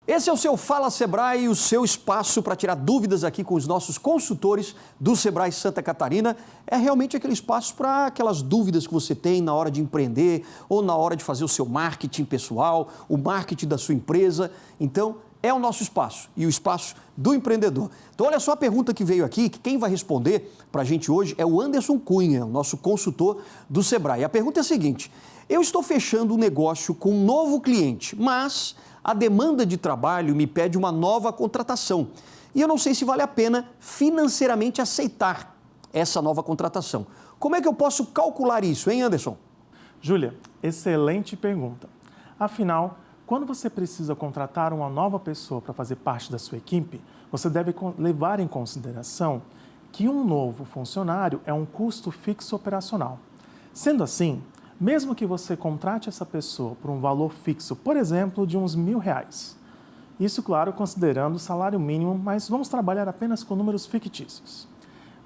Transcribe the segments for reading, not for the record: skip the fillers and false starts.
Esse é o seu Fala Sebrae, o seu espaço para tirar dúvidas aqui com os nossos consultores do Sebrae Santa Catarina. É realmente aquele espaço para aquelas dúvidas que você tem na hora de empreender ou na hora de fazer o seu marketing pessoal, o marketing da sua empresa. Então, é o nosso espaço e o espaço do empreendedor. Então, olha só a pergunta que veio aqui, que quem vai responder para a gente hoje é o Anderson Cunha, o nosso consultor do Sebrae. A pergunta é a seguinte: eu estou fechando um negócio com um novo cliente, mas a demanda de trabalho me pede uma nova contratação. E eu não sei se vale a pena financeiramente aceitar essa nova contratação. Como é que eu posso calcular isso, hein, Anderson? Júlia, excelente pergunta. Afinal, quando você precisa contratar uma nova pessoa para fazer parte da sua equipe, você deve levar em consideração que um novo funcionário é um custo fixo operacional. Sendo assim, mesmo que você contrate essa pessoa por um valor fixo, por exemplo, de uns R$1.000, isso, claro, considerando o salário mínimo, mas vamos trabalhar apenas com números fictícios.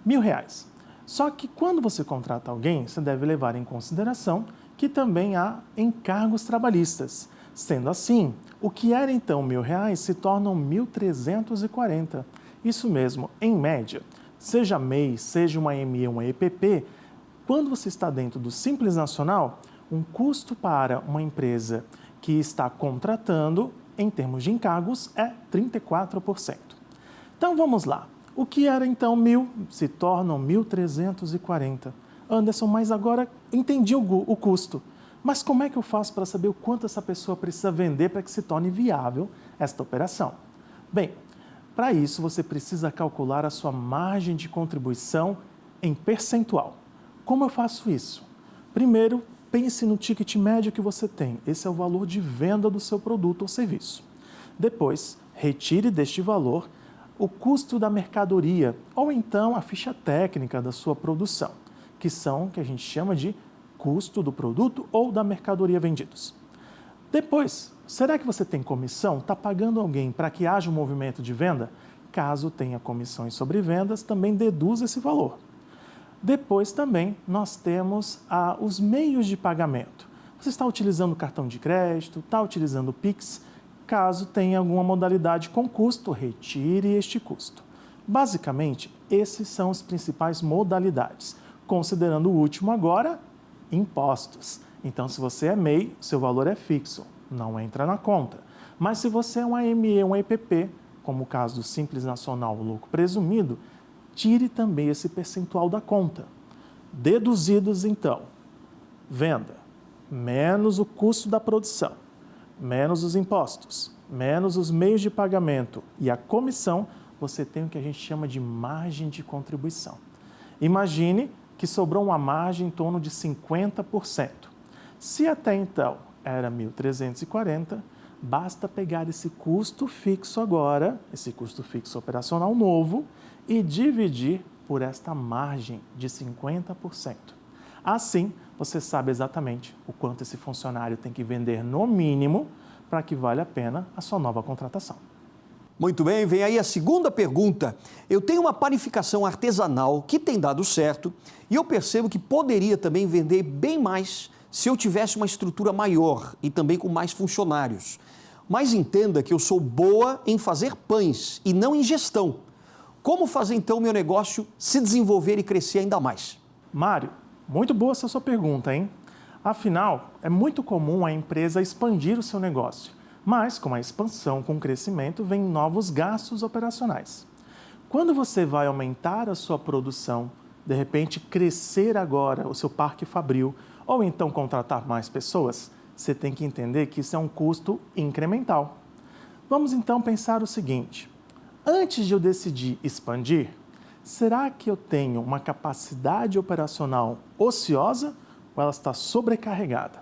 R$1.000. Só que quando você contrata alguém, você deve levar em consideração que também há encargos trabalhistas. Sendo assim, o que era então R$1.000 se tornam R$1.340. Isso mesmo, em média, seja MEI, seja uma ME, uma EPP, quando você está dentro do Simples Nacional, um custo para uma empresa que está contratando, em termos de encargos, é 34%. Então vamos lá. O que era então 1.000 se tornam 1.340. Anderson, mas agora entendi o custo. Mas como é que eu faço para saber o quanto essa pessoa precisa vender para que se torne viável esta operação? Bem, para isso você precisa calcular a sua margem de contribuição em percentual. Como eu faço isso? Primeiro, pense no ticket médio que você tem. Esse é o valor de venda do seu produto ou serviço. Depois, retire deste valor o custo da mercadoria ou então a ficha técnica da sua produção, que a gente chama de custo do produto ou da mercadoria vendidos. Depois, será que você tem comissão? Está pagando alguém para que haja um movimento de venda? Caso tenha comissões sobre vendas, também deduza esse valor. Depois também nós temos os meios de pagamento. Você está utilizando cartão de crédito, está utilizando o Pix. Caso tenha alguma modalidade com custo, retire este custo. Basicamente, esses são as principais modalidades. Considerando o último agora, impostos. Então, se você é MEI, seu valor é fixo, não entra na conta. Mas se você é uma ME, um EPP, como o caso do Simples Nacional, o lucro presumido, tire também esse percentual da conta. Deduzidos, então, venda, menos o custo da produção, menos os impostos, menos os meios de pagamento e a comissão, você tem o que a gente chama de margem de contribuição. Imagine que sobrou uma margem em torno de 50%. Se até então era 1.340, basta pegar esse custo fixo agora, esse custo fixo operacional novo, e dividir por esta margem de 50%. Assim, você sabe exatamente o quanto esse funcionário tem que vender no mínimo para que valha a pena a sua nova contratação. Muito bem, vem aí a segunda pergunta. Eu tenho uma panificação artesanal que tem dado certo e eu percebo que poderia também vender bem mais se eu tivesse uma estrutura maior e também com mais funcionários. Mas entenda que eu sou boa em fazer pães e não em gestão. Como fazer então o meu negócio se desenvolver e crescer ainda mais? Mário, muito boa essa sua pergunta, hein? Afinal, é muito comum a empresa expandir o seu negócio, mas com a expansão, com o crescimento, vem novos gastos operacionais. Quando você vai aumentar a sua produção, de repente crescer agora o seu parque fabril, ou então contratar mais pessoas, você tem que entender que isso é um custo incremental. Vamos então pensar o seguinte: antes de eu decidir expandir, será que eu tenho uma capacidade operacional ociosa ou ela está sobrecarregada?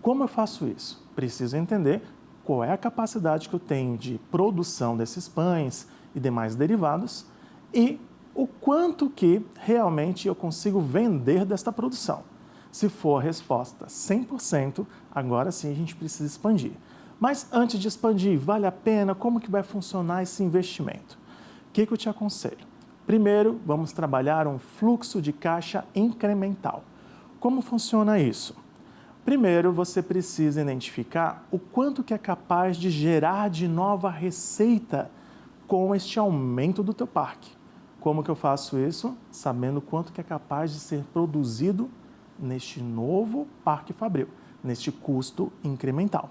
Como eu faço isso? Preciso entender qual é a capacidade que eu tenho de produção desses pães e demais derivados e o quanto que realmente eu consigo vender desta produção. Se for a resposta 100%, agora sim a gente precisa expandir. Mas antes de expandir, vale a pena? Como que vai funcionar esse investimento? O que eu te aconselho? Primeiro, vamos trabalhar um fluxo de caixa incremental. Como funciona isso? Primeiro, você precisa identificar o quanto que é capaz de gerar de nova receita com este aumento do teu parque. Como que eu faço isso? Sabendo quanto que é capaz de ser produzido neste novo parque fabril, neste custo incremental.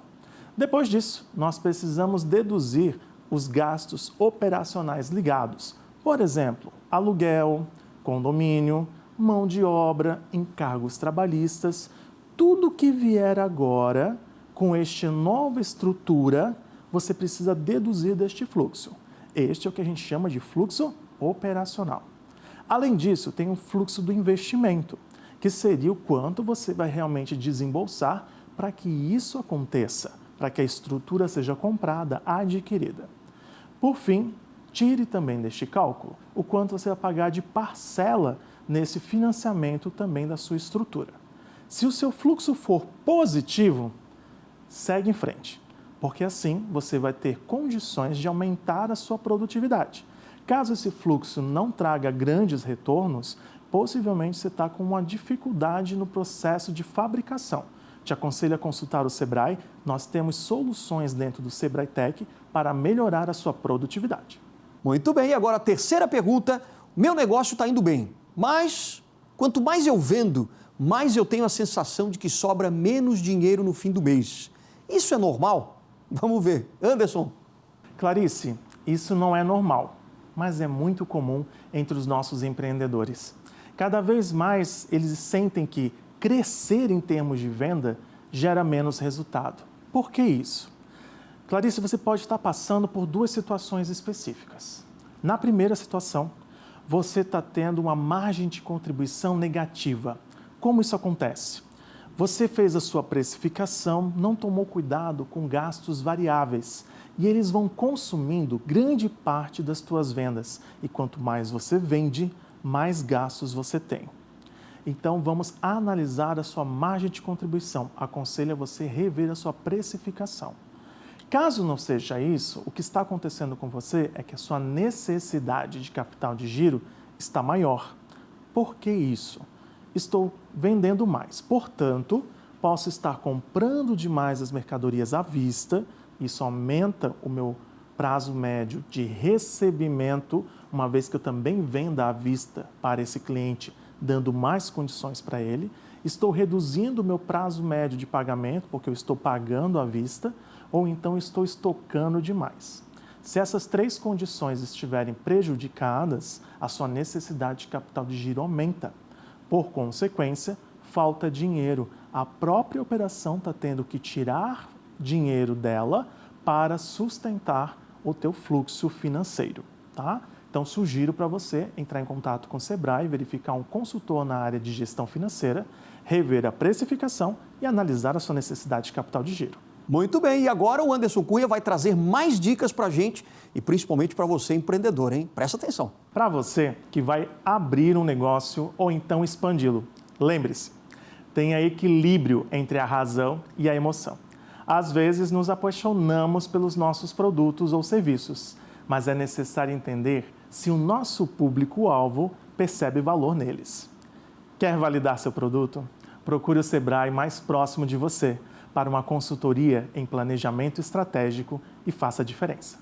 Depois disso, nós precisamos deduzir os gastos operacionais ligados. Por exemplo, aluguel, condomínio, mão de obra, encargos trabalhistas, tudo que vier agora com esta nova estrutura, você precisa deduzir deste fluxo. Este é o que a gente chama de fluxo operacional. Além disso, tem o fluxo do investimento, que seria o quanto você vai realmente desembolsar para que isso aconteça, para que a estrutura seja comprada, adquirida. Por fim, tire também deste cálculo o quanto você vai pagar de parcela nesse financiamento também da sua estrutura. Se o seu fluxo for positivo, segue em frente, porque assim você vai ter condições de aumentar a sua produtividade. Caso esse fluxo não traga grandes retornos, possivelmente você está com uma dificuldade no processo de fabricação. Te aconselho a consultar o Sebrae, nós temos soluções dentro do Sebrae Tech para melhorar a sua produtividade. Muito bem, e agora a terceira pergunta. Meu negócio está indo bem, mas quanto mais eu vendo, mais eu tenho a sensação de que sobra menos dinheiro no fim do mês. Isso é normal? Vamos ver. Anderson. Clarice, isso não é normal, mas é muito comum entre os nossos empreendedores. Cada vez mais eles sentem que crescer em termos de venda gera menos resultado. Por que isso? Clarice, você pode estar passando por duas situações específicas. Na primeira situação, você está tendo uma margem de contribuição negativa. Como isso acontece? Você fez a sua precificação, não tomou cuidado com gastos variáveis e eles vão consumindo grande parte das tuas vendas. E quanto mais você vende, mais gastos você tem. Então, vamos analisar a sua margem de contribuição. Aconselho a você rever a sua precificação. Caso não seja isso, o que está acontecendo com você é que a sua necessidade de capital de giro está maior. Por que isso? Estou vendendo mais, portanto, posso estar comprando demais as mercadorias à vista, isso aumenta o meu prazo médio de recebimento, uma vez que eu também venda à vista para esse cliente, dando mais condições para ele. Estou reduzindo o meu prazo médio de pagamento, porque eu estou pagando à vista, ou então estou estocando demais. Se essas três condições estiverem prejudicadas, a sua necessidade de capital de giro aumenta. Por consequência, falta dinheiro. A própria operação está tendo que tirar dinheiro dela para sustentar o teu fluxo financeiro, tá? Então, sugiro para você entrar em contato com o Sebrae, verificar um consultor na área de gestão financeira, rever a precificação e analisar a sua necessidade de capital de giro. Muito bem, e agora o Anderson Cunha vai trazer mais dicas para a gente e principalmente para você, empreendedor, hein? Presta atenção. Para você que vai abrir um negócio ou então expandi-lo, lembre-se, tenha equilíbrio entre a razão e a emoção. Às vezes nos apaixonamos pelos nossos produtos ou serviços, mas é necessário entender se o nosso público-alvo percebe valor neles. Quer validar seu produto? Procure o Sebrae mais próximo de você para uma consultoria em planejamento estratégico e faça a diferença.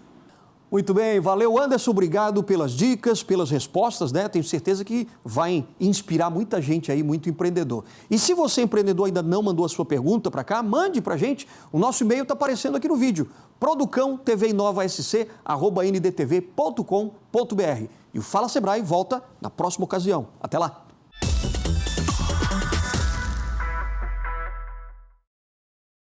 Muito bem, valeu Anderson, obrigado pelas dicas, pelas respostas, né? Tenho certeza que vai inspirar muita gente aí, muito empreendedor. E se você, empreendedor, ainda não mandou a sua pergunta para cá, mande para a gente. O nosso e-mail está aparecendo aqui no vídeo, producãotvinovaSC@ndtv.com.br. E o Fala Sebrae volta na próxima ocasião. Até lá!